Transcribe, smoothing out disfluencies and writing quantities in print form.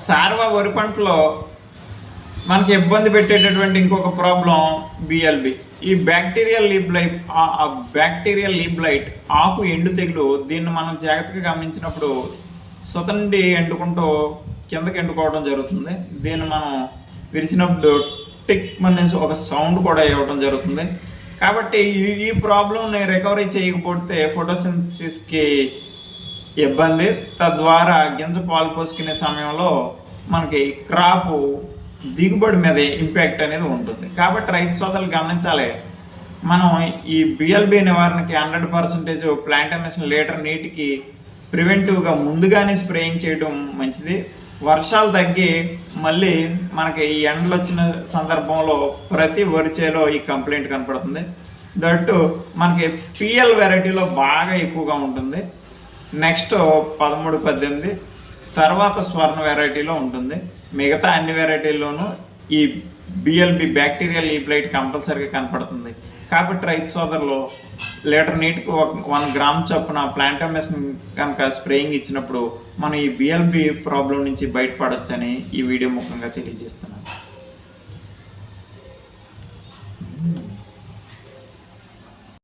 సార్వా వరి పంటలో మనకి ఇబ్బంది పెట్టేటటువంటి ఇంకొక ప్రాబ్లం బిఎల్బి. ఈ బ్యాక్టీరియల్ లీవ్ బ్లైట్ ఆకు ఎండు తెగులు. దీన్ని మనం జాగ్రత్తగా గమనించినప్పుడు సుతండి ఎండుకుంటూ కిందకి ఎండుకోవడం జరుగుతుంది. దీన్ని మనం విరిచినప్పుడు టిక్ అనేసి ఒక సౌండ్ కూడా ఇవ్వడం జరుగుతుంది. కాబట్టి ఈ ప్రాబ్లంని రికవరీ చేయకపోతే ఫోటోసింథసిస్కి ఇబ్బంది, తద్వారా గింజ పాలు పోసుకునే సమయంలో మనకి క్రాపు దిగుబడి మీద ఇంపాక్ట్ అనేది ఉంటుంది. కాబట్టి రైతు సోదరులు గమనించాలి, మనం ఈ బిఎల్బి నివారణకి 100% ప్లాంటమేషన్ లీటర్ నీటికి ప్రివెంటివ్గా ముందుగానే స్ప్రేయింగ్ చేయడం మంచిది. వర్షాలు తగ్గి మళ్ళీ మనకి ఈ ఎండలు వచ్చిన సందర్భంలో ప్రతి వరిచేలో ఈ కంప్లైంట్ కనపడుతుంది. దట్టు మనకి పిఎల్ వెరైటీలో బాగా ఎక్కువగా ఉంటుంది. నెక్స్ట్ 13-18 తర్వాత స్వర్ణ వెరైటీలో ఉంటుంది. మిగతా అన్ని వెరైటీల్లోనూ ఈ బిఎల్బి బ్యాక్టీరియల్ లీవ్ బ్లైట్ కంపల్సరీగా కనపడుతుంది. కాబట్టి రైతు సోదరులు లీటర్ నీటికి 1 గ్రామ్ చొప్పున ప్లాంటమేషన్ కనుక స్ప్రేయింగ్ ఇచ్చినప్పుడు మనం ఈ బిఎల్బి ప్రాబ్లం నుంచి బయటపడొచ్చని ఈ వీడియో ముఖ్యంగా తెలియజేస్తున్నాను.